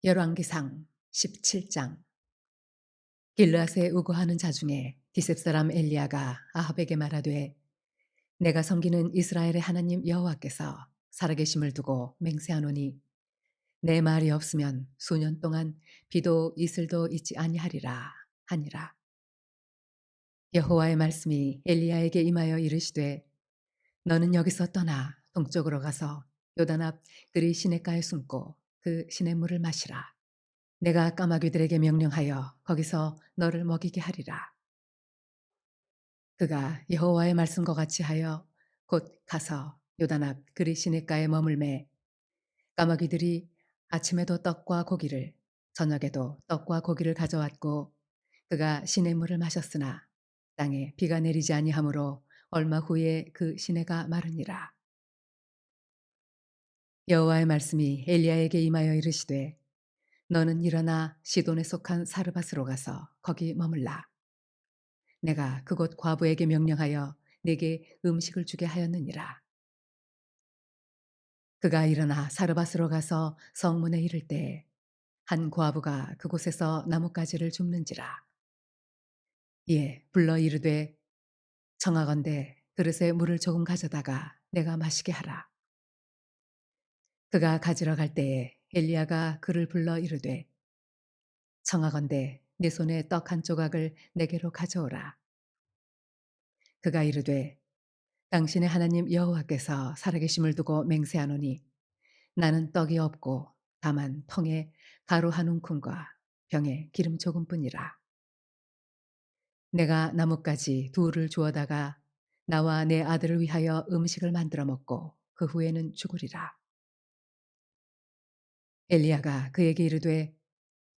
열왕기상 17장. 길르앗에 우거하는 자 중에 디셉 사람 엘리야가 아합에게 말하되, 내가 섬기는 이스라엘의 하나님 여호와께서 살아계심을 두고 맹세하노니 내 말이 없으면 수년 동안 비도 이슬도 있지 아니하리라 하니라. 여호와의 말씀이 엘리야에게 임하여 이르시되, 너는 여기서 떠나 동쪽으로 가서 요단 앞 그리 시냇가에 숨고 그 시냇물을 마시라. 내가 까마귀들에게 명령하여 거기서 너를 먹이게 하리라. 그가 여호와의 말씀과 같이 하여 곧 가서 요단 앞 그리 시냇가에 머물매, 까마귀들이 아침에도 떡과 고기를, 저녁에도 떡과 고기를 가져왔고, 그가 시냇물을 마셨으나 땅에 비가 내리지 아니하므로 얼마 후에 그 시내가 마르니라. 여호와의 말씀이 엘리야에게 임하여 이르시되, 너는 일어나 시돈에 속한 사르밧으로 가서 거기 머물라. 내가 그곳 과부에게 명령하여 내게 음식을 주게 하였느니라. 그가 일어나 사르밧으로 가서 성문에 이를 때 한 과부가 그곳에서 나뭇가지를 줍는지라. 이에 불러 이르되, 청하건대 그릇에 물을 조금 가져다가 내가 마시게 하라. 그가 가지러 갈 때에 엘리야가 그를 불러 이르되, 청하건대 내 손에 떡 한 조각을 내게로 가져오라. 그가 이르되, 당신의 하나님 여호와께서 살아계심을 두고 맹세하노니 나는 떡이 없고 다만 통에 가루 한 움큼과 병에 기름 조금뿐이라. 내가 나뭇가지 둘을 주어다가 나와 내 아들을 위하여 음식을 만들어 먹고 그 후에는 죽으리라. 엘리야가 그에게 이르되,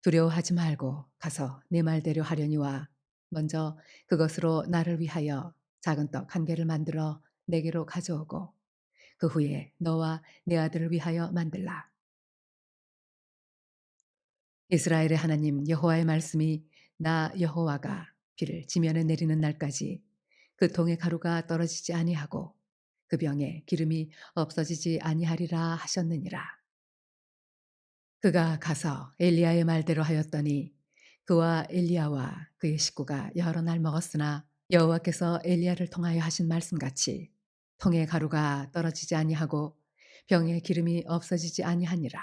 두려워하지 말고 가서 내 말대로 하려니와 먼저 그것으로 나를 위하여 작은 떡 한 개를 만들어 내게로 가져오고 그 후에 너와 내 아들을 위하여 만들라. 이스라엘의 하나님 여호와의 말씀이 나 여호와가 비를 지면에 내리는 날까지 그 통에 가루가 떨어지지 아니하고 그 병에 기름이 없어지지 아니하리라 하셨느니라. 그가 가서 엘리야의 말대로 하였더니 그와 엘리야와 그의 식구가 여러 날 먹었으나 여호와께서 엘리야를 통하여 하신 말씀같이 통에 가루가 떨어지지 아니하고 병에 기름이 없어지지 아니하니라.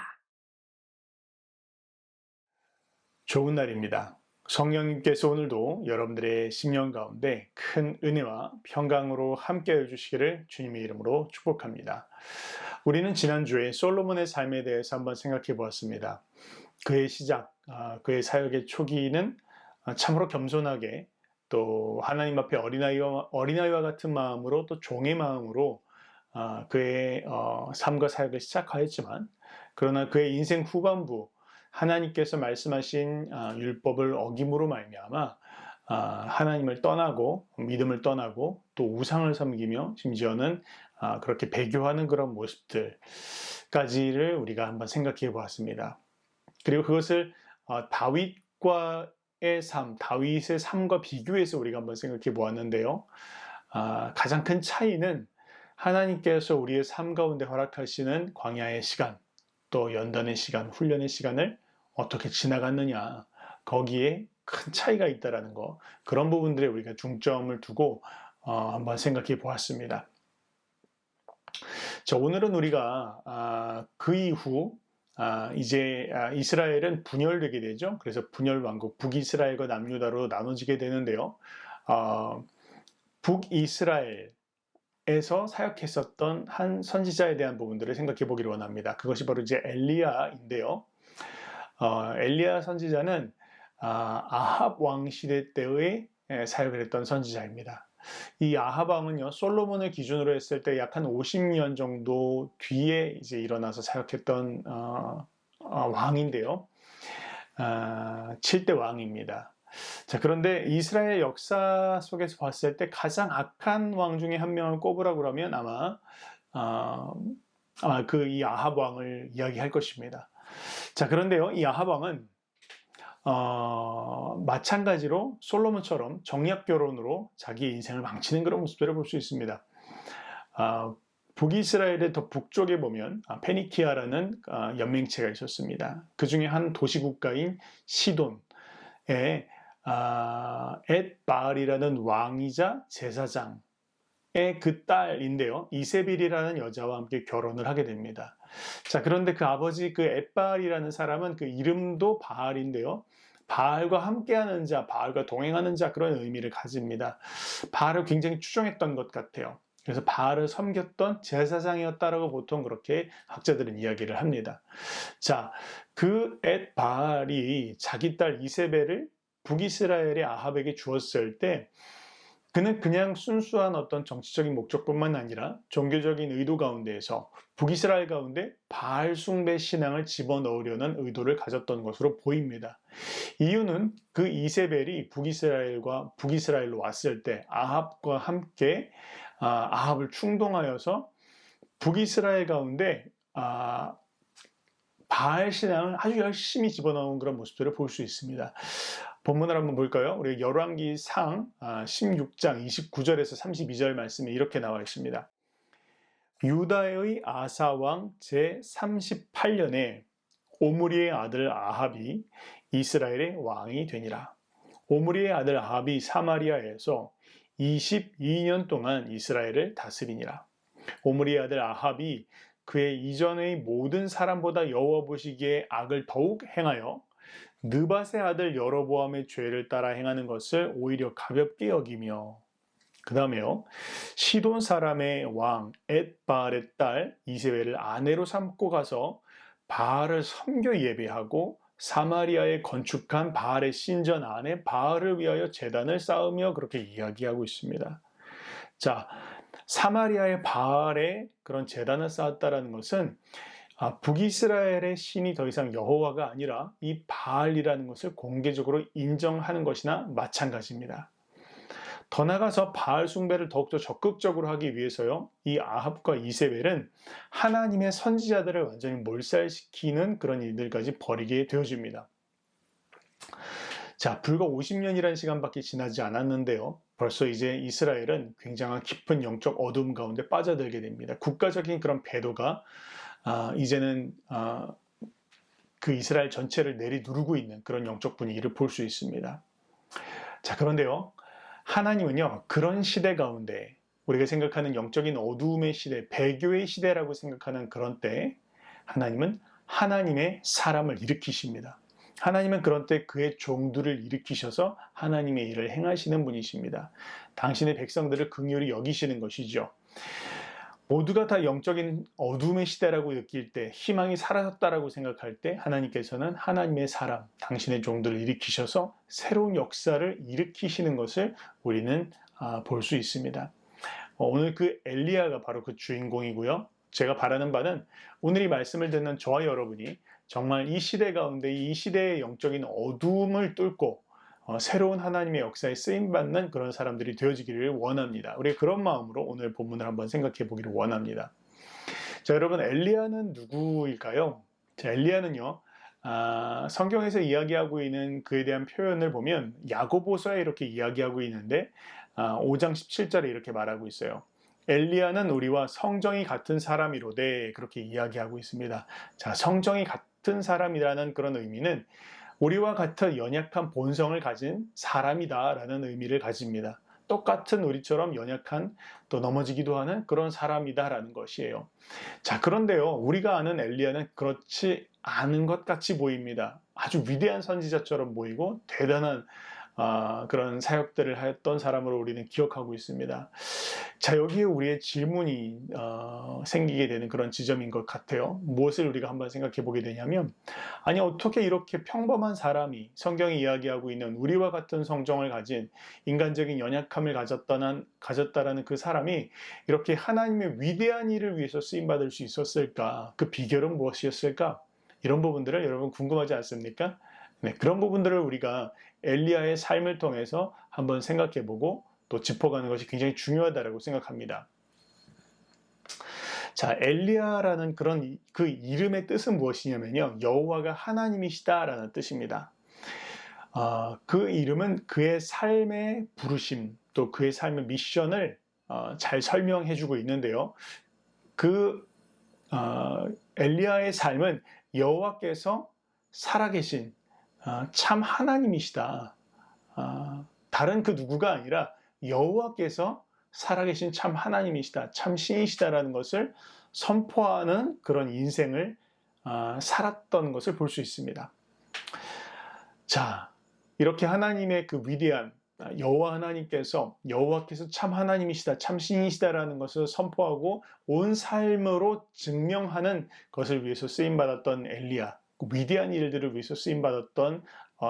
좋은 날입니다. 성령님께서 오늘도 여러분들의 심령 가운데 큰 은혜와 평강으로 함께해 주시기를 주님의 이름으로 축복합니다. 우리는 지난주에 솔로몬의 삶에 대해서 한번 생각해 보았습니다. 그의 시작, 그의 사역의 초기는 참으로 겸손하게, 또 하나님 앞에 어린아이와 같은 마음으로, 또 종의 마음으로 그의 삶과 사역을 시작하였지만, 그러나 그의 인생 후반부 하나님께서 말씀하신 율법을 어김으로 말미암아 하나님을 떠나고 믿음을 떠나고 또 우상을 섬기며 심지어는 그렇게 배교하는 그런 모습들까지를 우리가 한번 생각해 보았습니다. 그리고 그것을 다윗의 삶과 비교해서 우리가 한번 생각해 보았는데요. 가장 큰 차이는 하나님께서 우리의 삶 가운데 허락하시는 광야의 시간, 또 연단의 시간, 훈련의 시간을 어떻게 지나갔느냐, 거기에 큰 차이가 있다라는 거, 그런 부분들에 우리가 중점을 두고 한번 생각해 보았습니다. 자, 오늘은 우리가 그 이후 이제 이스라엘은 분열되게 되죠. 그래서 분열 왕국 북이스라엘과 남유다로 나눠지게 되는데요. 북이스라엘에서 사역했었던 한 선지자에 대한 부분들을 생각해 보기를 원합니다. 그것이 바로 이제 엘리야인데요. 엘리야 선지자는 아합 왕 시대 때의 사역을 했던 선지자입니다. 이 아합 왕은요, 솔로몬을 기준으로 했을 때 약 한 50년 정도 뒤에 이제 일어나서 사역했던 왕인데요. 7대 왕입니다. 자, 그런데 이스라엘 역사 속에서 봤을 때 가장 악한 왕 중에 한 명을 꼽으라고 그러면 아마 이 아합 왕을 이야기할 것입니다. 자, 그런데요, 이 아합 왕은 마찬가지로 솔로몬처럼 정략 결혼으로 자기 인생을 망치는 그런 모습들을 볼 수 있습니다. 북이스라엘의 더 북쪽에 보면 페니키아라는 연맹체가 있었습니다. 그 중에 한 도시국가인 시돈에 엣바알이라는 왕이자 제사장의 그 딸인데요. 이세빌이라는 여자와 함께 결혼을 하게 됩니다. 자, 그런데 그 아버지 그 엣바알이라는 사람은 그 이름도 바알인데요. 바알과 함께하는 자, 바알과 동행하는 자 그런 의미를 가집니다. 바알을 굉장히 추종했던 것 같아요. 그래서 바알을 섬겼던 제사장이었다라고 보통 그렇게 학자들은 이야기를 합니다. 자, 그 엣바알이 자기 딸 이세벨을 북이스라엘의 아합에게 주었을 때 그는 그냥 순수한 어떤 정치적인 목적뿐만 아니라 종교적인 의도 가운데에서 북이스라엘 가운데 바알 숭배 신앙을 집어넣으려는 의도를 가졌던 것으로 보입니다. 이유는 그 이세벨이 북이스라엘로 왔을 때 아합과 함께 아합을 충동하여서 북이스라엘 가운데 바알 신앙을 아주 열심히 집어넣은 그런 모습들을 볼 수 있습니다. 본문을 한번 볼까요? 우리 열왕기상 16장 29절에서 32절 말씀에 이렇게 나와 있습니다. 유다의 아사왕 제38년에 오므리의 아들 아합이 이스라엘의 왕이 되니라. 오므리의 아들 아합이 사마리아에서 22년 동안 이스라엘을 다스리니라. 오므리의 아들 아합이 그의 이전의 모든 사람보다 여호와 보시기에 악을 더욱 행하여 느밧의 아들 여로보암의 죄를 따라 행하는 것을 오히려 가볍게 여기며, 그 다음에요, 시돈 사람의 왕 엣바알의 딸 이세벨을 아내로 삼고 가서 바알을 섬겨 예배하고 사마리아에 건축한 바알의 신전 안에 바알을 위하여 제단을 쌓으며 그렇게 이야기하고 있습니다. 자, 사마리아의 바알에 그런 제단을 쌓았다라는 것은 북이스라엘의 신이 더 이상 여호와가 아니라 이 바알이라는 것을 공개적으로 인정하는 것이나 마찬가지입니다. 더 나아가서 바알 숭배를 더욱더 적극적으로 하기 위해서요, 이 아합과 이세벨은 하나님의 선지자들을 완전히 몰살시키는 그런 일들까지 벌이게 되어집니다. 자, 불과 50년이라는 시간밖에 지나지 않았는데요. 벌써 이제 이스라엘은 굉장한 깊은 영적 어둠 가운데 빠져들게 됩니다. 국가적인 그런 배도가 이제는 그 이스라엘 전체를 내리누르고 있는 그런 영적 분위기를 볼 수 있습니다. 자, 그런데요, 하나님은요, 그런 시대 가운데 우리가 생각하는 영적인 어두움의 시대, 배교의 시대라고 생각하는 그런 때 하나님은 하나님의 사람을 일으키십니다. 하나님은 그런 때 그의 종들을 일으키셔서 하나님의 일을 행하시는 분이십니다. 당신의 백성들을 긍휼히 여기시는 것이죠. 모두가 다 영적인 어둠의 시대라고 느낄 때, 희망이 사라졌다라고 생각할 때 하나님께서는 하나님의 사람, 당신의 종들을 일으키셔서 새로운 역사를 일으키시는 것을 우리는 볼 수 있습니다. 오늘 그 엘리야가 바로 그 주인공이고요. 제가 바라는 바는 오늘 이 말씀을 듣는 저와 여러분이 정말 이 시대 가운데 이 시대의 영적인 어둠을 뚫고 새로운 하나님의 역사에 쓰임받는 그런 사람들이 되어지기를 원합니다. 우리 그런 마음으로 오늘 본문을 한번 생각해 보기를 원합니다. 자, 여러분, 엘리야는 누구일까요? 자, 엘리야는요, 성경에서 이야기하고 있는 그에 대한 표현을 보면 야고보서에 이렇게 이야기하고 있는데 5장 17절에 이렇게 말하고 있어요. 엘리야는 우리와 성정이 같은 사람이로되, 그렇게 이야기하고 있습니다. 자, 성정이 같은 사람이라는 그런 의미는 우리와 같은 연약한 본성을 가진 사람이다라는 의미를 가집니다. 똑같은 우리처럼 연약한, 또 넘어지기도 하는 그런 사람이다라는 것이에요. 자, 그런데요, 우리가 아는 엘리야는 그렇지 않은 것 같이 보입니다. 아주 위대한 선지자처럼 보이고 대단한 그런 사역들을 했던 사람으로 우리는 기억하고 있습니다. 자, 여기에 우리의 질문이 생기게 되는 그런 지점인 것 같아요. 무엇을 우리가 한번 생각해 보게 되냐면, 아니, 어떻게 이렇게 평범한 사람이 성경이 이야기하고 있는 우리와 같은 성정을 가진 인간적인 연약함을 가졌다라는 그 사람이 이렇게 하나님의 위대한 일을 위해서 쓰임받을 수 있었을까? 그 비결은 무엇이었을까? 이런 부분들을 여러분 궁금하지 않습니까? 네, 그런 부분들을 우리가 엘리야의 삶을 통해서 한번 생각해보고 또 짚어가는 것이 굉장히 중요하다고 생각합니다. 자, 엘리야라는 그런 그 이름의 뜻은 무엇이냐면요, 여호와가 하나님이시다라는 뜻입니다. 그 이름은 그의 삶의 부르심, 또 그의 삶의 미션을 잘 설명해주고 있는데요. 그 엘리야의 삶은 여호와께서 살아계신 참 하나님이시다. 다른 그 누구가 아니라 여호와께서 살아계신 참 하나님이시다, 참 신이시다라는 것을 선포하는 그런 인생을 살았던 것을 볼 수 있습니다. 자, 이렇게 하나님의 그 위대한 여호와께서 참 하나님이시다, 참 신이시다라는 것을 선포하고 온 삶으로 증명하는 것을 위해서 쓰임 받았던 엘리야, 그 위대한 일들을 위해서 쓰임 받았던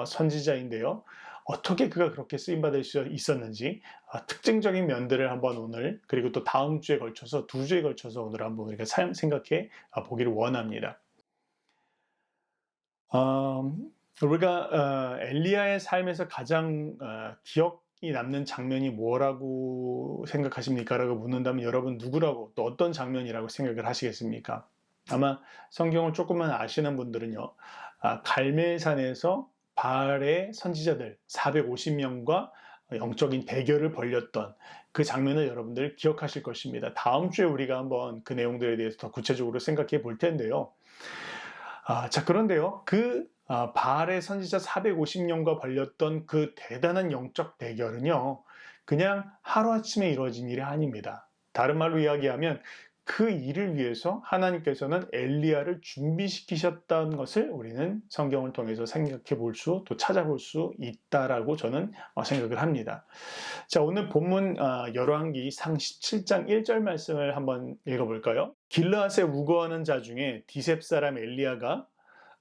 선지자인데요. 어떻게 그가 그렇게 쓰임 받을 수 있었는지 특징적인 면들을 한번 오늘, 그리고 또 다음 주에 걸쳐서, 2주에 걸쳐서 오늘 한번 우리가 생각해 보기를 원합니다. 우리가 엘리야의 삶에서 가장 기억이 남는 장면이 뭐라고 생각하십니까? 라고 묻는다면 여러분 누구라고, 또 어떤 장면이라고 생각을 하시겠습니까? 아마 성경을 조금만 아시는 분들은요, 갈멜산에서 바알의 선지자들 450명과 영적인 대결을 벌였던 그 장면을 여러분들 기억하실 것입니다. 다음 주에 우리가 한번 그 내용들에 대해서 더 구체적으로 생각해 볼 텐데요. 자, 그런데요, 바알의 선지자 450명과 벌였던 그 대단한 영적 대결은요, 그냥 하루아침에 이루어진 일이 아닙니다. 다른 말로 이야기하면 그 일을 위해서 하나님께서는 엘리야를 준비시키셨다는 것을 우리는 성경을 통해서 생각해 볼 수, 또 찾아볼 수 있다라고 저는 생각을 합니다. 자, 오늘 본문 열왕기 상 17장 1절 말씀을 한번 읽어볼까요? 길르앗에 우거하는 자 중에 디셉 사람 엘리야가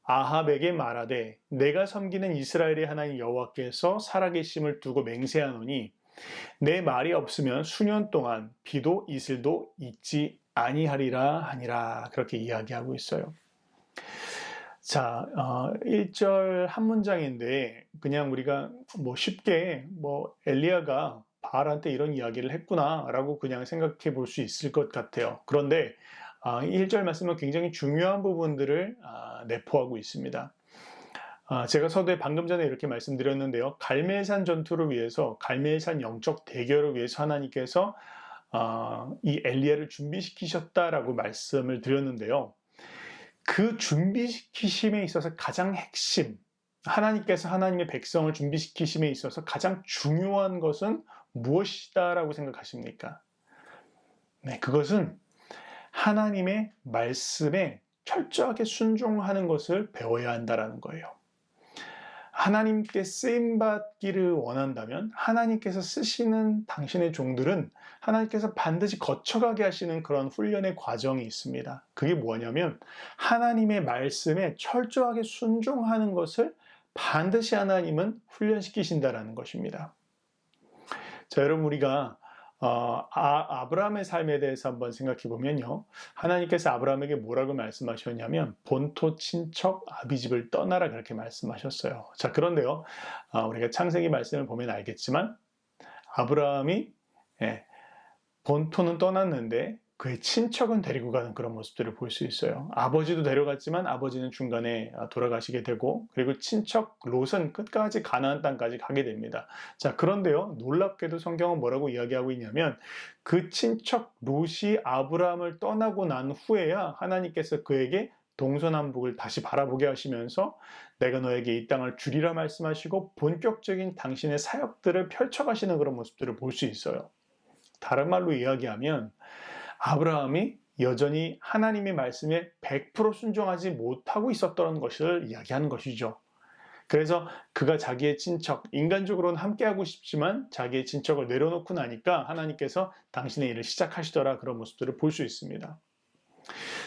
아합에게 말하되 내가 섬기는 이스라엘의 하나님 여호와께서 살아계심을 두고 맹세하노니 내 말이 없으면 수년 동안 비도 이슬도 있지 아니하리라 하니라. 그렇게 이야기하고 있어요. 자, 1절 한 문장인데 그냥 우리가 쉽게 엘리야가 바알한테 이런 이야기를 했구나라고 그냥 생각해 볼 수 있을 것 같아요. 그런데 1절 말씀은 굉장히 중요한 부분들을 내포하고 있습니다. 제가 서두에 방금 전에 이렇게 말씀드렸는데요. 갈멜산 전투를 위해서, 갈멜산 영적 대결을 위해서 하나님께서 이 엘리야를 준비시키셨다라고 말씀을 드렸는데요. 그 준비시키심에 있어서 가장 핵심, 하나님께서 하나님의 백성을 준비시키심에 있어서 가장 중요한 것은 무엇이다라고 생각하십니까? 네, 그것은 하나님의 말씀에 철저하게 순종하는 것을 배워야 한다는 거예요. 하나님께 쓰임받기를 원한다면 하나님께서 쓰시는 당신의 종들은 하나님께서 반드시 거쳐가게 하시는 그런 훈련의 과정이 있습니다. 그게 뭐냐면 하나님의 말씀에 철저하게 순종하는 것을 반드시 하나님은 훈련시키신다는 것입니다. 자, 여러분, 우리가 아브라함의 삶에 대해서 한번 생각해 보면요. 하나님께서 아브라함에게 뭐라고 말씀하셨냐면 본토 친척 아비집을 떠나라 그렇게 말씀하셨어요. 자, 그런데요. 우리가 창세기 말씀을 보면 알겠지만 아브라함이 본토는 떠났는데 그의 친척은 데리고 가는 그런 모습들을 볼 수 있어요. 아버지도 데려갔지만 아버지는 중간에 돌아가시게 되고, 그리고 친척 롯은 끝까지 가나안 땅까지 가게 됩니다. 자, 그런데요, 놀랍게도 성경은 뭐라고 이야기하고 있냐면 그 친척 롯이 아브라함을 떠나고 난 후에야 하나님께서 그에게 동서남북을 다시 바라보게 하시면서 내가 너에게 이 땅을 주리라 말씀하시고 본격적인 당신의 사역들을 펼쳐가시는 그런 모습들을 볼 수 있어요. 다른 말로 이야기하면 아브라함이 여전히 하나님의 말씀에 100% 순종하지 못하고 있었던 것을 이야기하는 것이죠. 그래서 그가 자기의 친척, 인간적으로는 함께하고 싶지만 자기의 친척을 내려놓고 나니까 하나님께서 당신의 일을 시작하시더라, 그런 모습들을 볼 수 있습니다.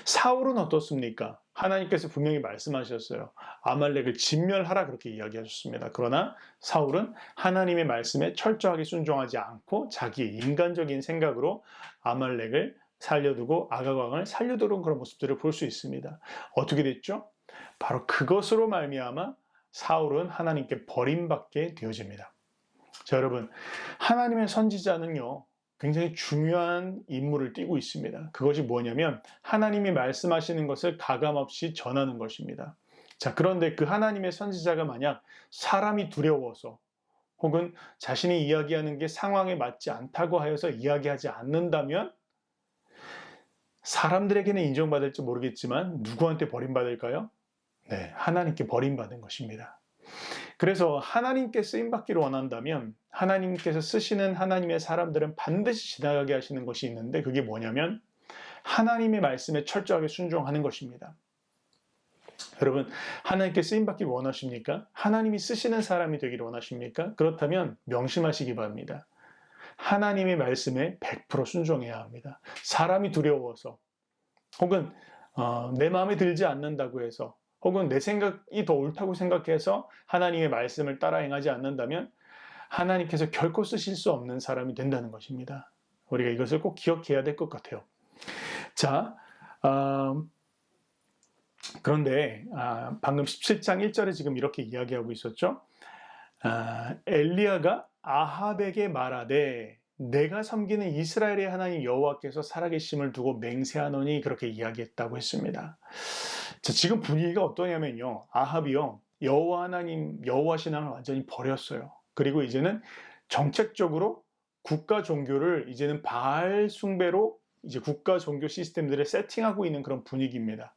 사울은 어떻습니까? 하나님께서 분명히 말씀하셨어요. 아말렉을 진멸하라 그렇게 이야기하셨습니다. 그러나 사울은 하나님의 말씀에 철저하게 순종하지 않고 자기의 인간적인 생각으로 아말렉을 살려두고 아가광을 살려두는 그런 모습들을 볼 수 있습니다. 어떻게 됐죠? 바로 그것으로 말미암아 사울은 하나님께 버림받게 되어집니다. 자, 여러분, 하나님의 선지자는요, 굉장히 중요한 임무를 띠고 있습니다. 그것이 뭐냐면 하나님이 말씀하시는 것을 가감없이 전하는 것입니다. 자, 그런데 그 하나님의 선지자가 만약 사람이 두려워서 혹은 자신이 이야기하는 게 상황에 맞지 않다고 하여서 이야기하지 않는다면 사람들에게는 인정받을지 모르겠지만 누구한테 버림받을까요? 네, 하나님께 버림받은 것입니다. 그래서 하나님께 쓰임받기를 원한다면 하나님께서 쓰시는 하나님의 사람들은 반드시 지나가게 하시는 것이 있는데, 그게 뭐냐면 하나님의 말씀에 철저하게 순종하는 것입니다. 여러분, 하나님께 쓰임받기를 원하십니까? 하나님이 쓰시는 사람이 되기를 원하십니까? 그렇다면 명심하시기 바랍니다. 하나님의 말씀에 100% 순종해야 합니다. 사람이 두려워서, 혹은 내 마음에 들지 않는다고 해서, 혹은 내 생각이 더 옳다고 생각해서 하나님의 말씀을 따라 행하지 않는다면 하나님께서 결코 쓰실 수 없는 사람이 된다는 것입니다. 우리가 이것을 꼭 기억해야 될 것 같아요. 자, 그런데 방금 17장 1절에 지금 이렇게 이야기하고 있었죠. 엘리야가 아합에게 말하되 내가 섬기는 이스라엘의 하나님 여호와께서 살아계심을 두고 맹세하노니, 그렇게 이야기했다고 했습니다. 자, 지금 분위기가 어떠냐면요, 아합이요, 여호와 하나님, 여호와 신앙을 완전히 버렸어요. 그리고 이제는 정책적으로 국가 종교를 이제는 바알 숭배로 이제 국가 종교 시스템들을 세팅하고 있는 그런 분위기입니다.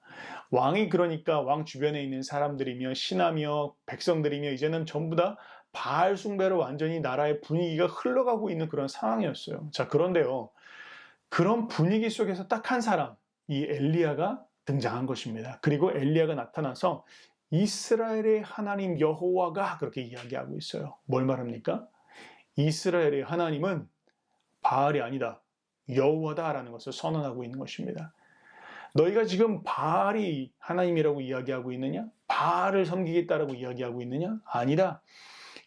왕이, 그러니까 왕 주변에 있는 사람들이며 신하며 백성들이며 이제는 전부 다 바알 숭배로 완전히 나라의 분위기가 흘러가고 있는 그런 상황이었어요. 자, 그런데요, 그런 분위기 속에서 딱 한 사람, 이 엘리야가 등장한 것입니다. 그리고 엘리야가 나타나서 이스라엘의 하나님 여호와가, 그렇게 이야기하고 있어요. 뭘 말합니까? 이스라엘의 하나님은 바알이 아니다, 여호와다라는 것을 선언하고 있는 것입니다. 너희가 지금 바알이 하나님이라고 이야기하고 있느냐? 바알을 섬기겠다라고 이야기하고 있느냐? 아니다.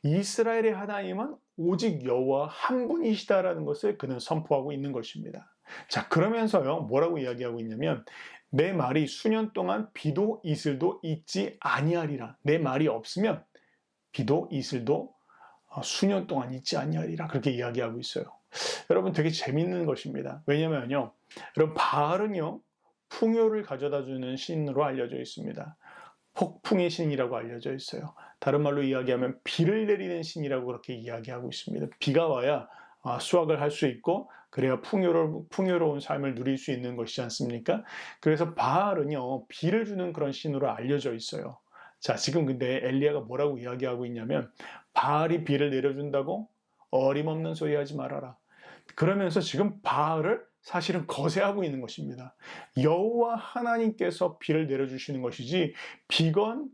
이스라엘의 하나님은 오직 여호와 한 분이시다라는 것을 그는 선포하고 있는 것입니다. 자, 그러면서요, 뭐라고 이야기하고 있냐면 내 말이 수년 동안 비도 이슬도 있지 아니하리라. 내 말이 없으면 비도 이슬도 수년 동안 있지 아니하리라. 그렇게 이야기하고 있어요. 여러분, 되게 재밌는 것입니다. 왜냐면요, 여러분, 바알은요, 풍요를 가져다주는 신으로 알려져 있습니다. 폭풍의 신이라고 알려져 있어요. 다른 말로 이야기하면 비를 내리는 신이라고 그렇게 이야기하고 있습니다. 비가 와야 수확을 할 수 있고, 그래야 풍요로운 삶을 누릴 수 있는 것이지 않습니까? 그래서 바알은요, 비를 주는 그런 신으로 알려져 있어요. 자, 지금 근데 엘리야가 뭐라고 이야기하고 있냐면 바알이 비를 내려준다고? 어림없는 소리 하지 말아라. 그러면서 지금 바알을 사실은 거세하고 있는 것입니다. 여호와 하나님께서 비를 내려주시는 것이지, 비건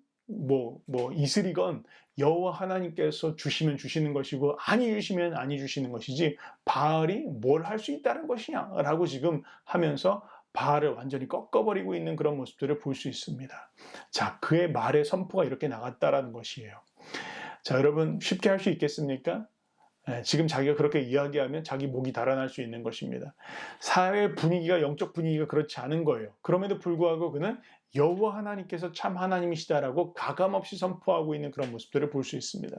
이슬이건 여호와 하나님께서 주시면 주시는 것이고 아니 주시면 아니 주시는 것이지, 바알이 뭘 할 수 있다는 것이냐라고 지금 하면서 바알을 완전히 꺾어버리고 있는 그런 모습들을 볼 수 있습니다. 자, 그의 말의 선포가 이렇게 나갔다라는 것이에요. 자, 여러분, 쉽게 할 수 있겠습니까? 지금 자기가 그렇게 이야기하면 자기 목이 달아날 수 있는 것입니다. 사회 분위기가, 영적 분위기가 그렇지 않은 거예요. 그럼에도 불구하고 그는 여호와 하나님께서 참 하나님이시다라고 가감없이 선포하고 있는 그런 모습들을 볼 수 있습니다.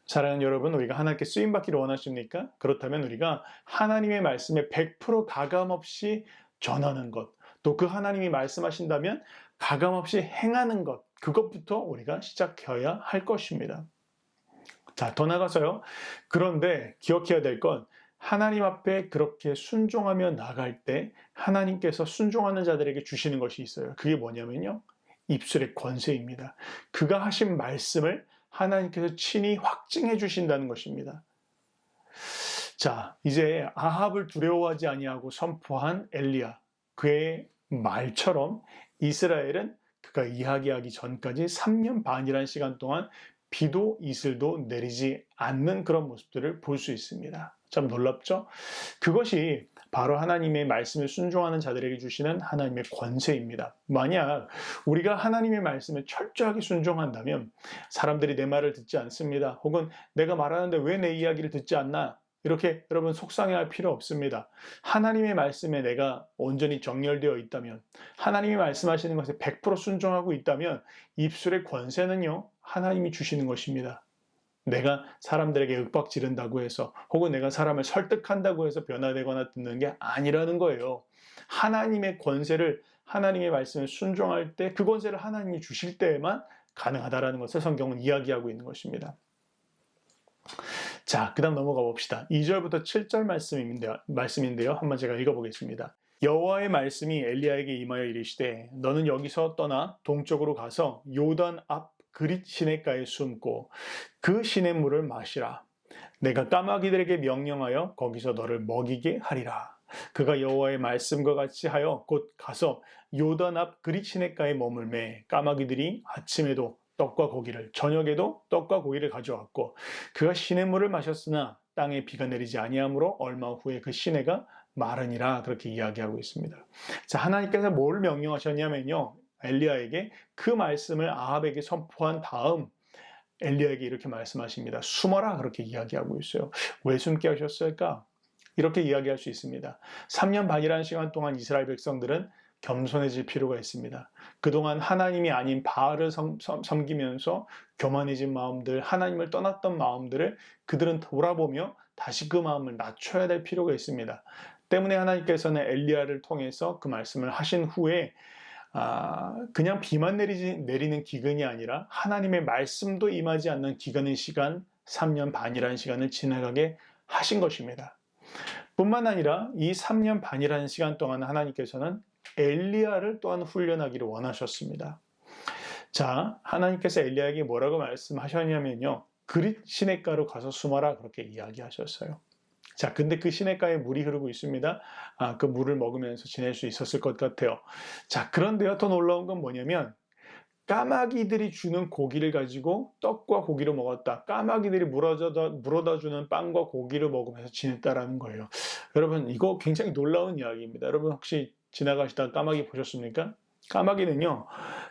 사랑하는 여러분, 우리가 하나님께 쓰임받기를 원하십니까? 그렇다면 우리가 하나님의 말씀에 100% 가감없이 전하는 것, 또 그 하나님이 말씀하신다면 가감없이 행하는 것, 그것부터 우리가 시작해야 할 것입니다. 자, 더 나가서요. 그런데 기억해야 될 건, 하나님 앞에 그렇게 순종하며 나갈 때 하나님께서 순종하는 자들에게 주시는 것이 있어요. 그게 뭐냐면요, 입술의 권세입니다. 그가 하신 말씀을 하나님께서 친히 확증해 주신다는 것입니다. 자, 이제 아합을 두려워하지 아니하고 선포한 엘리야, 그의 말처럼 이스라엘은 그가 이야기하기 전까지 3년 반이라는 시간 동안 비도 이슬도 내리지 않는 그런 모습들을 볼 수 있습니다. 참 놀랍죠? 그것이 바로 하나님의 말씀에 순종하는 자들에게 주시는 하나님의 권세입니다. 만약 우리가 하나님의 말씀에 철저하게 순종한다면 사람들이 내 말을 듣지 않습니다, 혹은 내가 말하는데 왜 내 이야기를 듣지 않나, 이렇게 여러분 속상해할 필요 없습니다. 하나님의 말씀에 내가 온전히 정열되어 있다면, 하나님이 말씀하시는 것에 100% 순종하고 있다면 입술의 권세는요, 하나님이 주시는 것입니다. 내가 사람들에게 윽박 지른다고 해서, 혹은 내가 사람을 설득한다고 해서 변화되거나 듣는 게 아니라는 거예요. 하나님의 권세를, 하나님의 말씀에 순종할 때 그 권세를 하나님이 주실 때에만 가능하다라는 것을 성경은 이야기하고 있는 것입니다. 자, 그 다음 넘어가 봅시다. 2절부터 7절 말씀인데요. 한번 제가 읽어보겠습니다. 여호와의 말씀이 엘리야에게 임하여 이르시되 너는 여기서 떠나 동쪽으로 가서 요단 앞 그릿 시냇가에 숨고 그 시냇물을 마시라. 내가 까마귀들에게 명령하여 거기서 너를 먹이게 하리라. 그가 여호와의 말씀과 같이 하여 곧 가서 요단 앞 그릿 시냇가에 머물매 까마귀들이 아침에도 떡과 고기를 저녁에도 떡과 고기를 가져왔고 그가 시냇물을 마셨으나 땅에 비가 내리지 아니하므로 얼마 후에 그 시내가 마르니라. 그렇게 이야기하고 있습니다. 자, 하나님께서 뭘 명령하셨냐면요, 엘리야에게 그 말씀을 아합에게 선포한 다음 엘리야에게 이렇게 말씀하십니다. 숨어라. 그렇게 이야기하고 있어요. 왜 숨게 하셨을까? 이렇게 이야기할 수 있습니다. 3년 반이라는 시간 동안 이스라엘 백성들은 겸손해질 필요가 있습니다. 그동안 하나님이 아닌 바알을 섬기면서 교만해진 마음들, 하나님을 떠났던 마음들을 그들은 돌아보며 다시 그 마음을 낮춰야 될 필요가 있습니다. 때문에 하나님께서는 엘리야를 통해서 그 말씀을 하신 후에 그냥 비만 내리는 기근이 아니라 하나님의 말씀도 임하지 않는 기근의 시간 3년 반이라는 시간을 지나가게 하신 것입니다. 뿐만 아니라 이 3년 반이라는 시간 동안 하나님께서는 엘리야를 또한 훈련하기를 원하셨습니다. 자, 하나님께서 엘리야에게 뭐라고 말씀하셨냐면요, 그릿 시냇가로 가서 숨어라. 그렇게 이야기하셨어요. 자, 근데 그 시냇가에 물이 흐르고 있습니다. 그 물을 먹으면서 지낼 수 있었을 것 같아요. 자, 그런데요, 더 놀라운 건 뭐냐면 까마귀들이 주는 고기를 가지고 떡과 고기를 먹었다. 까마귀들이 물어다 주는 빵과 고기를 먹으면서 지냈다라는 거예요. 여러분, 이거 굉장히 놀라운 이야기입니다. 여러분, 혹시 지나가시다 까마귀 보셨습니까? 까마귀는요,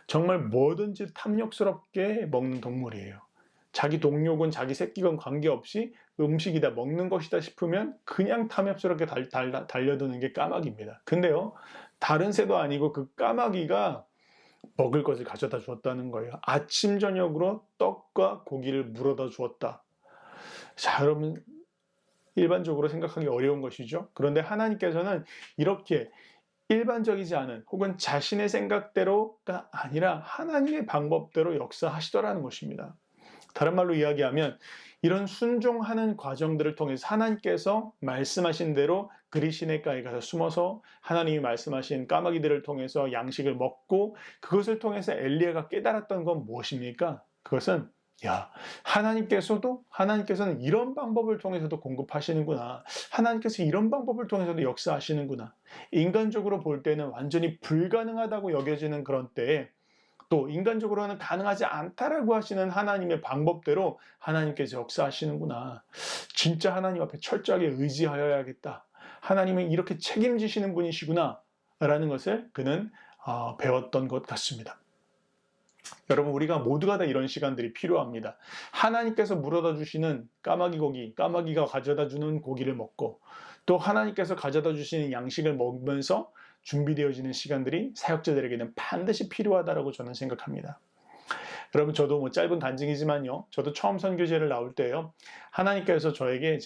정말 뭐든지 탐욕스럽게 먹는 동물이에요. 자기 동료군 자기 새끼건 관계없이 음식이다, 먹는 것이다 싶으면 그냥 탐욕스럽게 달려드는 게 까마귀입니다. 근데요, 다른 새도 아니고 그 까마귀가 먹을 것을 가져다 주었다는 거예요. 아침 저녁으로 떡과 고기를 물어다 주었다. 자, 여러분, 일반적으로 생각하기 어려운 것이죠. 그런데 하나님께서는 이렇게 일반적이지 않은 혹은 자신의 생각대로가 아니라 하나님의 방법대로 역사하시더라는 것입니다. 다른 말로 이야기하면 이런 순종하는 과정들을 통해서 하나님께서 말씀하신 대로 그리시네가에 가서 숨어서 하나님이 말씀하신 까마귀들을 통해서 양식을 먹고 그것을 통해서 엘리야가 깨달았던 건 무엇입니까? 그것은 하나님께서는 이런 방법을 통해서도 공급하시는구나. 하나님께서 이런 방법을 통해서도 역사하시는구나. 인간적으로 볼 때는 완전히 불가능하다고 여겨지는 그런 때에 또 인간적으로는 가능하지 않다라고 하시는 하나님의 방법대로 하나님께서 역사하시는구나. 진짜 하나님 앞에 철저하게 의지하여야겠다. 하나님은 이렇게 책임지시는 분이시구나 라는 것을 그는 배웠던 것 같습니다. 여러분, 우리가 모두가 다 이런 시간들이 필요합니다. 하나님께서 물어다 주시는 까마귀가 가져다 주는 고기를 먹고 또 하나님께서 가져다 주시는 양식을 먹으면서 준비되어지는 시간들이 사역자들에게는 반드시 필요하다고 저는 생각합니다. 여러분, 저도 뭐 짧은 간증이지만요, 저도 처음 선교제를 나올 때요, 하나님께서 저에게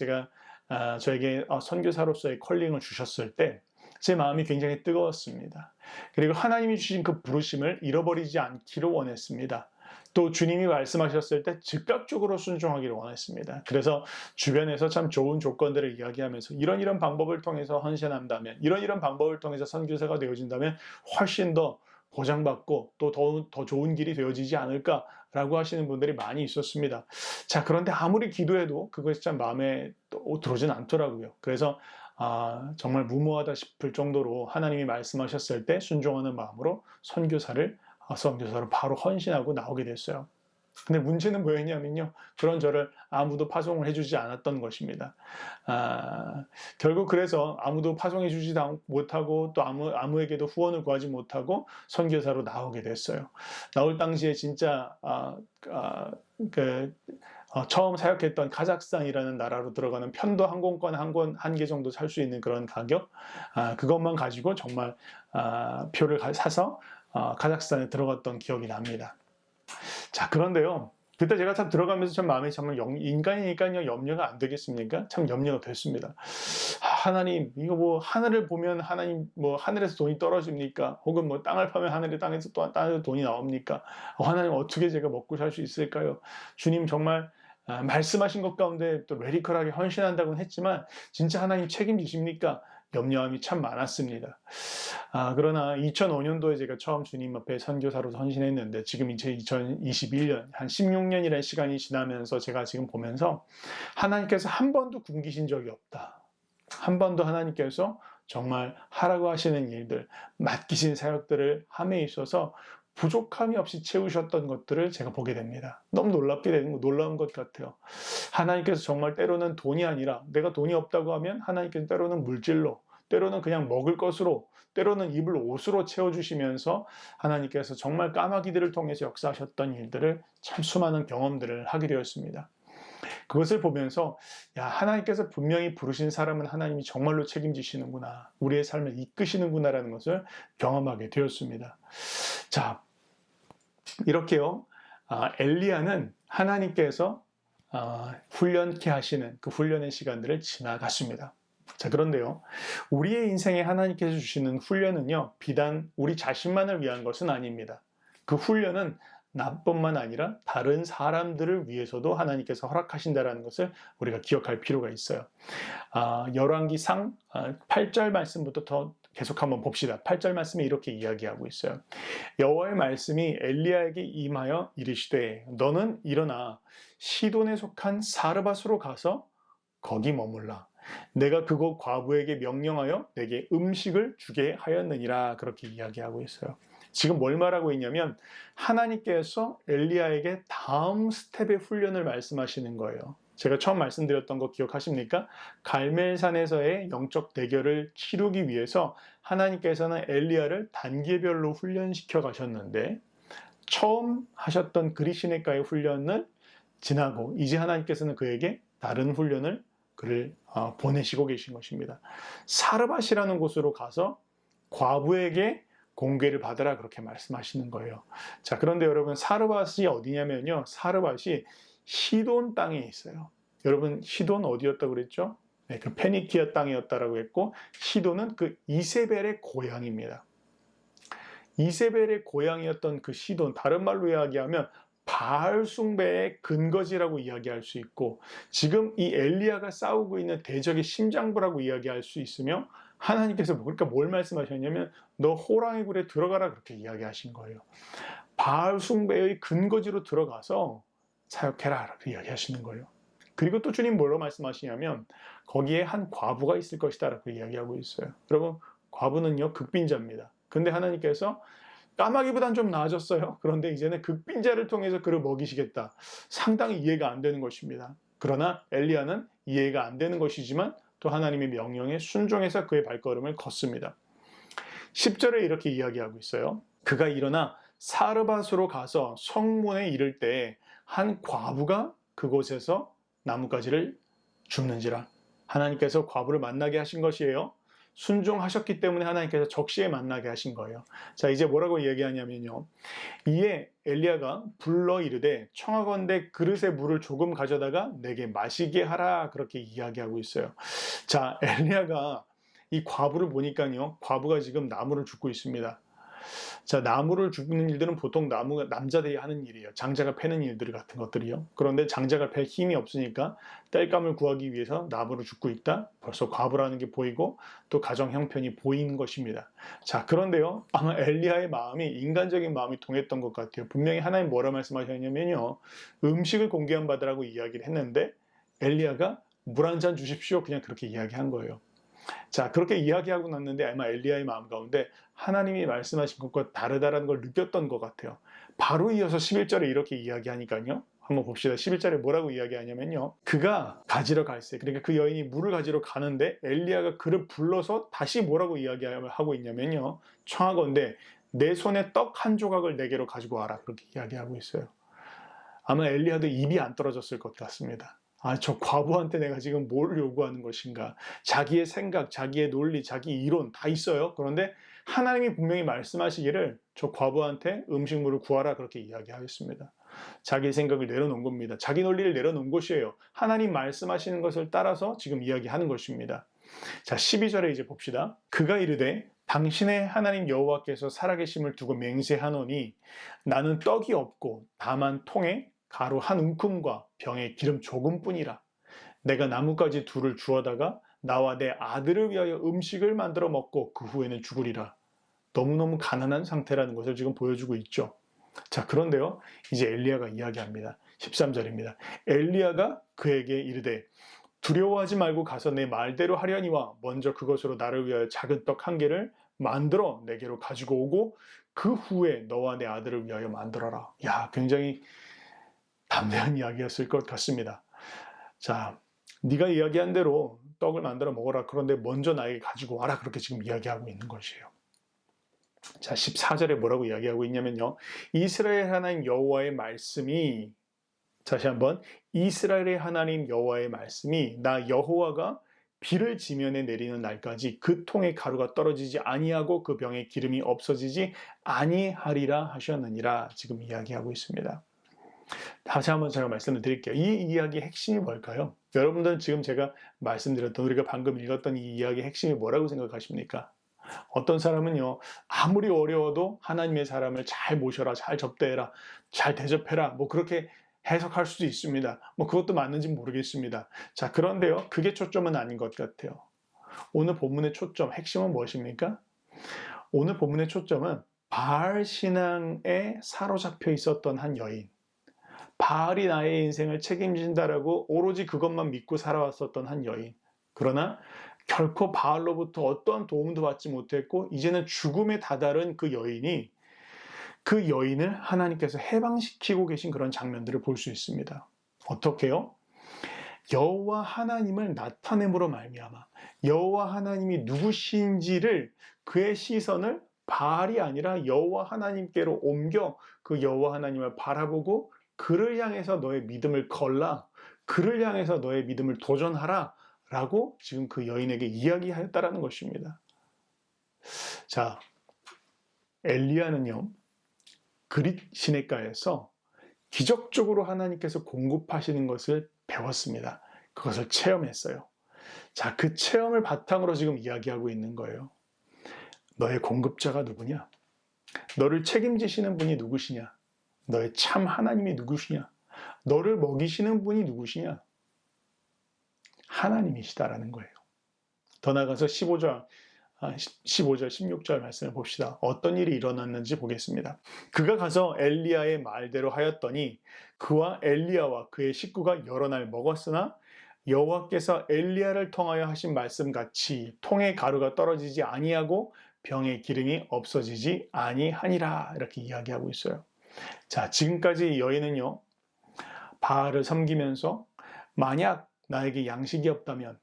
선교사로서의 컬링을 주셨을 때 제 마음이 굉장히 뜨거웠습니다. 그리고 하나님이 주신 그 부르심을 잃어버리지 않기를 원했습니다. 또 주님이 말씀하셨을 때 즉각적으로 순종하기를 원했습니다. 그래서 주변에서 참 좋은 조건들을 이야기하면서 이런 방법을 통해서 헌신한다면, 이런 방법을 통해서 선교사가 되어진다면 훨씬 더 보장받고 또 더 좋은 길이 되어지지 않을까라고 하시는 분들이 많이 있었습니다. 자, 그런데 아무리 기도해도 그것이 참 마음에 들어오진 않더라고요. 그래서 정말 무모하다 싶을 정도로 하나님이 말씀하셨을 때 순종하는 마음으로 선교사로 바로 헌신하고 나오게 됐어요. 근데 문제는 뭐였냐면요, 그런 저를 아무도 파송을 해주지 않았던 것입니다. 결국 그래서 아무도 파송해주지 못하고 또 아무에게도 후원을 구하지 못하고 선교사로 나오게 됐어요. 나올 당시에 진짜 처음 사역했던 카자흐스탄이라는 나라로 들어가는 편도 항공권 한 개 정도 살 수 있는 그런 가격, 그것만 가지고 정말 표를 사서 카자흐스탄에 들어갔던 기억이 납니다. 자, 그런데요, 그때 제가 참 들어가면서 참 마음에 정말 인간이니까요, 염려가 안 되겠습니까? 참 염려가 됐습니다. 하나님, 이거 뭐 하늘을 보면 하나님 뭐 하늘에서 돈이 떨어집니까? 혹은 뭐 땅을 파면 땅에서 돈이 나옵니까? 하나님, 어떻게 제가 먹고 살 수 있을까요? 주님, 정말 말씀하신 것 가운데 또 레디컬하게 헌신한다고는 했지만 진짜 하나님 책임지십니까? 염려함이 참 많았습니다. 그러나 2005년도에 제가 처음 주님 앞에 선교사로 헌신했는데 지금 이제 2021년, 한 16년이라는 시간이 지나면서 제가 지금 보면서 하나님께서 한 번도 굶기신 적이 없다. 한 번도 하나님께서 정말 하라고 하시는 일들, 맡기신 사역들을 함에 있어서 부족함이 없이 채우셨던 것들을 제가 보게 됩니다. 너무 놀라운 것 같아요. 하나님께서 정말 때로는 돈이 아니라 내가 돈이 없다고 하면 하나님께서 때로는 물질로, 때로는 그냥 먹을 것으로, 때로는 입을 옷으로 채워주시면서 하나님께서 정말 까마귀들을 통해서 역사하셨던 일들을 참 수많은 경험들을 하게 되었습니다. 그것을 보면서 하나님께서 분명히 부르신 사람은 하나님이 정말로 책임지시는구나. 우리의 삶을 이끄시는구나라는 것을 경험하게 되었습니다. 자, 이렇게요. 엘리야는 하나님께서 훈련케 하시는 그 훈련의 시간들을 지나갔습니다. 자, 그런데요. 우리의 인생에 하나님께서 주시는 훈련은요. 비단 우리 자신만을 위한 것은 아닙니다. 그 훈련은 나뿐만 아니라 다른 사람들을 위해서도 하나님께서 허락하신다는 것을 우리가 기억할 필요가 있어요. 열왕기상 8절 말씀부터 더 계속 한번 봅시다. 8절 말씀에 이렇게 이야기하고 있어요. 여호와의 말씀이 엘리야에게 임하여 이르시되 너는 일어나 시돈에 속한 사르밧으로 가서 거기 머물라. 내가 그곳 과부에게 명령하여 내게 음식을 주게 하였느니라. 그렇게 이야기하고 있어요. 지금 뭘 말하고 있냐면 하나님께서 엘리야에게 다음 스텝의 훈련을 말씀하시는 거예요. 제가 처음 말씀드렸던 거 기억하십니까? 갈멜산에서의 영적 대결을 치르기 위해서 하나님께서는 엘리야를 단계별로 훈련시켜 가셨는데 처음 하셨던 그리시네가의 훈련을 지나고 이제 하나님께서는 그에게 다른 훈련을 그를 보내시고 계신 것입니다. 사르밧이라는 곳으로 가서 과부에게 공개를 받으라 그렇게 말씀하시는 거예요. 자, 그런데 여러분 사르밧이 어디냐면요. 사르밧이 시돈 땅에 있어요. 여러분 시돈 어디였다고 그랬죠? 네, 그 페니키아 땅이었다라고 했고 시돈은 그 이세벨의 고향입니다. 이세벨의 고향이었던 그 시돈, 다른 말로 이야기하면 바알 숭배의 근거지라고 이야기할 수 있고 지금 이 엘리야가 싸우고 있는 대적의 심장부라고 이야기할 수 있으며 하나님께서 그러니까 뭘 말씀하셨냐면 너 호랑이 굴에 들어가라 그렇게 이야기하신 거예요. 바알 숭배의 근거지로 들어가서 사역해라 그렇게 이야기하시는 거예요. 그리고 또 주님 뭐라고 말씀하시냐면 거기에 한 과부가 있을 것이다 라고 이야기하고 있어요. 여러분 과부는요 극빈자입니다. 근데 하나님께서 까마귀보단 좀 나아졌어요. 그런데 이제는 극빈자를 통해서 그를 먹이시겠다. 상당히 이해가 안 되는 것입니다. 그러나 엘리야는 이해가 안 되는 것이지만 또 하나님의 명령에 순종해서 그의 발걸음을 걷습니다. 10절에 이렇게 이야기하고 있어요. 그가 일어나 사르밧으로 가서 성문에 이를 때 한 과부가 그곳에서 나뭇가지를 줍는지라. 하나님께서 과부를 만나게 하신 것이에요. 순종하셨기 때문에 하나님께서 적시에 만나게 하신 거예요. 자, 이제 뭐라고 얘기하냐면요. 이에 엘리야가 불러 이르되 청하건대 그릇에 물을 조금 가져다가 내게 마시게 하라 그렇게 이야기하고 있어요. 자, 엘리야가 이 과부를 보니까요. 과부가 지금 나무를 줍고 있습니다. 자, 나무를 줍는 일들은 보통 남자들이 하는 일이에요. 장자가 패는 일들 같은 것들이요. 그런데 장자가 팰 힘이 없으니까 땔감을 구하기 위해서 나무를 줍고 있다. 벌써 과부라는 게 보이고 또 가정 형편이 보이는 것입니다. 자, 그런데요. 아마 엘리야의 마음이 인간적인 마음이 통했던 것 같아요. 분명히 하나님 뭐라 말씀하셨냐면요. 음식을 공개한 바다라고 이야기를 했는데 엘리야가 물 한 잔 주십시오. 그냥 그렇게 이야기한 거예요. 자, 그렇게 이야기하고 났는데 아마 엘리야의 마음 가운데 하나님이 말씀하신 것과 다르다는 걸 느꼈던 것 같아요. 바로 이어서 11절에 이렇게 이야기하니까요. 한번 봅시다. 11절에 뭐라고 이야기하냐면요. 그가 가지러 갈새. 그러니까 그 여인이 물을 가지러 가는데 엘리야가 그를 불러서 다시 뭐라고 이야기하고 있냐면요. 청하건대 내 손에 떡 한 조각을 내게로 가지고 와라. 그렇게 이야기하고 있어요. 아마 엘리야도 입이 안 떨어졌을 것 같습니다. 저 과부한테 내가 지금 뭘 요구하는 것인가? 자기의 생각, 자기의 논리, 자기 이론 다 있어요. 그런데 하나님이 분명히 말씀하시기를 저 과부한테 음식물을 구하라 그렇게 이야기하겠습니다. 자기 생각을 내려놓은 겁니다. 자기 논리를 내려놓은 것이에요. 하나님 말씀하시는 것을 따라서 지금 이야기하는 것입니다. 자, 12절에 이제 봅시다. 그가 이르되 당신의 하나님 여호와께서 살아계심을 두고 맹세하노니 나는 떡이 없고 다만 통에 가루 한 움큼과 병에 기름 조금뿐이라. 내가 나뭇가지 둘을 주워다가 나와 내 아들을 위하여 음식을 만들어 먹고 그 후에는 죽으리라. 너무너무 가난한 상태라는 것을 지금 보여주고 있죠. 자, 그런데요, 이제 엘리야가 이야기합니다. 13절입니다. 엘리야가 그에게 이르되 두려워하지 말고 가서 내 말대로 하려니와 먼저 그것으로 나를 위하여 작은 떡 한 개를 만들어 내게로 가지고 오고 그 후에 너와 내 아들을 위하여 만들어라. 야, 굉장히 담대한 이야기였을 것 같습니다. 자, 네가 이야기한 대로 떡을 만들어 먹어라. 그런데 먼저 나에게 가지고 와라. 그렇게 지금 이야기하고 있는 것이에요. 자, 14절에 뭐라고 이야기하고 있냐면요. 이스라엘 하나님 여호와의 말씀이, 다시 한번, 이스라엘의 하나님 여호와의 말씀이 나 여호와가 비를 지면에 내리는 날까지 그 통에 가루가 떨어지지 아니하고 그 병에 기름이 없어지지 아니하리라 하셨느니라 지금 이야기하고 있습니다. 다시 한번 제가 말씀을 드릴게요. 이 이야기의 핵심이 뭘까요? 여러분들은 지금 제가 말씀드렸던, 우리가 방금 읽었던 이 이야기의 핵심이 뭐라고 생각하십니까? 어떤 사람은요, 아무리 어려워도 하나님의 사람을 잘 모셔라, 잘 접대해라, 잘 대접해라, 뭐 그렇게 해석할 수도 있습니다. 뭐 그것도 맞는지 모르겠습니다. 자, 그런데요, 그게 초점은 아닌 것 같아요. 오늘 본문의 초점, 핵심은 무엇입니까? 오늘 본문의 초점은 바알 신앙에 사로잡혀 있었던 한 여인, 바알이 나의 인생을 책임진다라고 오로지 그것만 믿고 살아왔었던 한 여인. 그러나 결코 바알로부터 어떠한 도움도 받지 못했고 이제는 죽음에 다다른 그 여인이, 그 여인을 하나님께서 해방시키고 계신 그런 장면들을 볼 수 있습니다. 어떻게요? 여호와 하나님을 나타냄으로 말미암아 여호와 하나님이 누구신지를, 그의 시선을 바알이 아니라 여호와 하나님께로 옮겨 그 여호와 하나님을 바라보고 그를 향해서 너의 믿음을 걸라, 그를 향해서 너의 믿음을 도전하라 라고 지금 그 여인에게 이야기하였다라는 것입니다. 자, 엘리야는요, 그릿 시내가에서 기적적으로 하나님께서 공급하시는 것을 배웠습니다. 그것을 체험했어요. 자, 그 체험을 바탕으로 지금 이야기하고 있는 거예요. 너의 공급자가 누구냐? 너를 책임지시는 분이 누구시냐? 너의 참 하나님이 누구시냐? 너를 먹이시는 분이 누구시냐? 하나님이시다라는 거예요. 더 나아가서 15절, 16절 말씀을 봅시다. 어떤 일이 일어났는지 보겠습니다. 그가 가서 엘리야의 말대로 하였더니 그와 엘리야와 그의 식구가 여러 날 먹었으나 여호와께서 엘리야를 통하여 하신 말씀같이 통에 가루가 떨어지지 아니하고 병에 기름이 없어지지 아니하니라. 이렇게 이야기하고 있어요. 자, 지금까지 여인은요, 바알을 섬기면서 만약 나에게 양식이 없다면,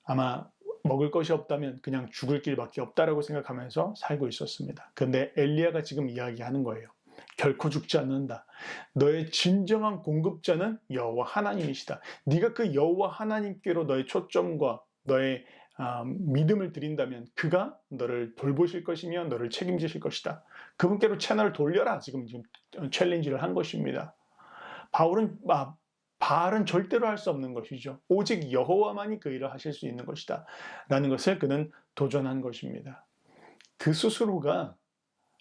아마 먹을 것이 없다면 그냥 죽을 길밖에 없다라고 생각하면서 살고 있었습니다. 그런데 엘리야가 지금 이야기하는 거예요. 결코 죽지 않는다. 너의 진정한 공급자는 여호와 하나님이시다. 네가 그 여호와 하나님께로 너의 초점과 너의 믿음을 드린다면 그가 너를 돌보실 것이며 너를 책임지실 것이다. 그분께로 채널을 돌려라. 지금 챌린지를 한 것입니다. 바알은 절대로 할 수 없는 것이죠. 오직 여호와만이 그 일을 하실 수 있는 것이다 라는 것을 그는 도전한 것입니다. 그 스스로가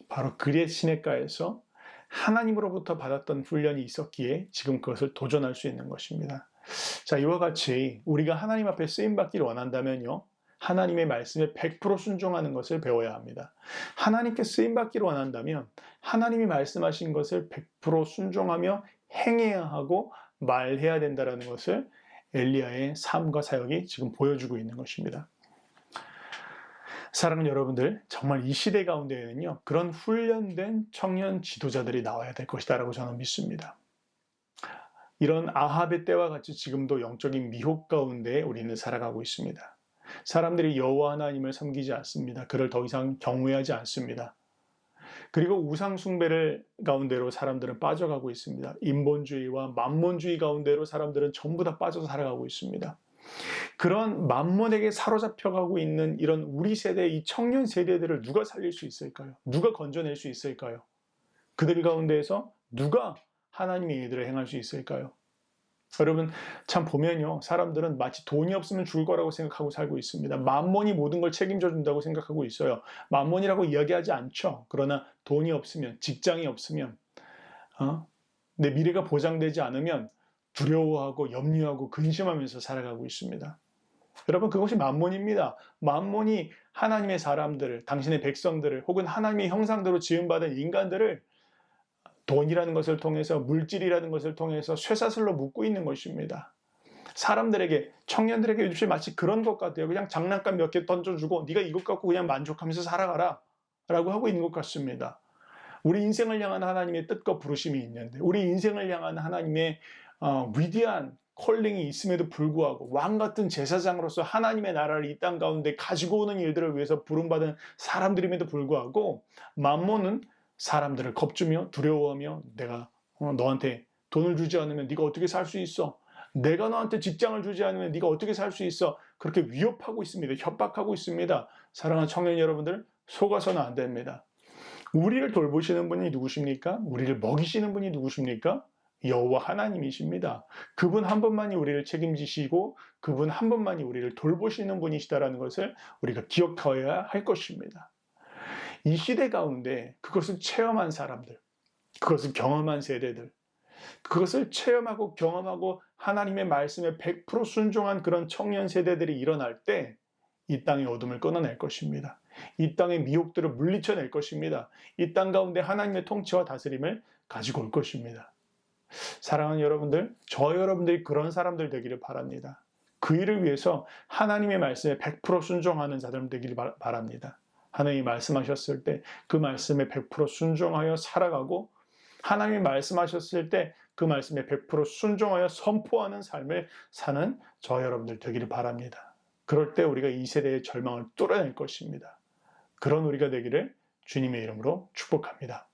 바로 그릿 시내가에서 하나님으로부터 받았던 훈련이 있었기에 지금 그것을 도전할 수 있는 것입니다. 자, 이와 같이 우리가 하나님 앞에 쓰임받기를 원한다면요, 하나님의 말씀에 100% 순종하는 것을 배워야 합니다. 하나님께 쓰임받기를 원한다면 하나님이 말씀하신 것을 100% 순종하며 행해야 하고 말해야 된다는 것을 엘리야의 삶과 사역이 지금 보여주고 있는 것입니다. 사랑하는 여러분들, 정말 이 시대 가운데에는요, 그런 훈련된 청년 지도자들이 나와야 될 것이다 라고 저는 믿습니다. 이런 아합의 때와 같이 지금도 영적인 미혹 가운데 우리는 살아가고 있습니다. 사람들이 여호와 하나님을 섬기지 않습니다. 그를 더 이상 경외하지 않습니다. 그리고 우상 숭배를 가운데로 사람들은 빠져가고 있습니다. 인본주의와 만몬주의 가운데로 사람들은 전부 다 빠져서 살아가고 있습니다. 그런 만몬에게 사로잡혀가고 있는 이런 우리 세대의 이 청년 세대들을 누가 살릴 수 있을까요? 누가 건져낼 수 있을까요? 그들 가운데에서 누가 하나님의 일들을 행할 수 있을까요? 여러분, 참 보면요, 사람들은 마치 돈이 없으면 죽을 거라고 생각하고 살고 있습니다. 만몬이 모든 걸 책임져 준다고 생각하고 있어요. 만몬이라고 이야기하지 않죠. 그러나 돈이 없으면, 직장이 없으면, 내 미래가 보장되지 않으면 두려워하고 염려하고 근심하면서 살아가고 있습니다. 여러분, 그것이 만몬입니다. 만몬이 하나님의 사람들을, 당신의 백성들을, 혹은 하나님의 형상대로 지음받은 인간들을 돈이라는 것을 통해서, 물질이라는 것을 통해서 쇠사슬로 묶고 있는 것입니다. 사람들에게, 청년들에게 요즘 마치 그런 것 같아요. 그냥 장난감 몇 개 던져주고 네가 이것 갖고 그냥 만족하면서 살아가라 라고 하고 있는 것 같습니다. 우리 인생을 향한 하나님의 뜻과 부르심이 있는데, 우리 인생을 향한 하나님의 위대한 콜링이 있음에도 불구하고, 왕 같은 제사장으로서 하나님의 나라를 이 땅 가운데 가지고 오는 일들을 위해서 부름받은 사람들임에도 불구하고, 만몬은 사람들을 겁주며 두려워하며, 내가 너한테 돈을 주지 않으면 네가 어떻게 살 수 있어? 내가 너한테 직장을 주지 않으면 네가 어떻게 살 수 있어? 그렇게 위협하고 있습니다. 협박하고 있습니다. 사랑하는 청년 여러분들, 속아서는 안 됩니다. 우리를 돌보시는 분이 누구십니까? 우리를 먹이시는 분이 누구십니까? 여호와 하나님이십니다. 그분 한 분만이 우리를 책임지시고 그분 한 분만이 우리를 돌보시는 분이시다라는 것을 우리가 기억하여야 할 것입니다. 이 시대 가운데 그것을 체험한 사람들, 그것을 경험한 세대들, 그것을 체험하고 경험하고 하나님의 말씀에 100% 순종한 그런 청년 세대들이 일어날 때 이 땅의 어둠을 끊어낼 것입니다. 이 땅의 미혹들을 물리쳐낼 것입니다. 이 땅 가운데 하나님의 통치와 다스림을 가지고 올 것입니다. 사랑하는 여러분들, 저 여러분들이 그런 사람들 되기를 바랍니다. 그 일을 위해서 하나님의 말씀에 100% 순종하는 자들 되기를 바랍니다. 하나님이 말씀하셨을 때 그 말씀에 100% 순종하여 살아가고, 하나님이 말씀하셨을 때 그 말씀에 100% 순종하여 선포하는 삶을 사는 저 여러분들 되기를 바랍니다. 그럴 때 우리가 이 세대의 절망을 뚫어낼 것입니다. 그런 우리가 되기를 주님의 이름으로 축복합니다.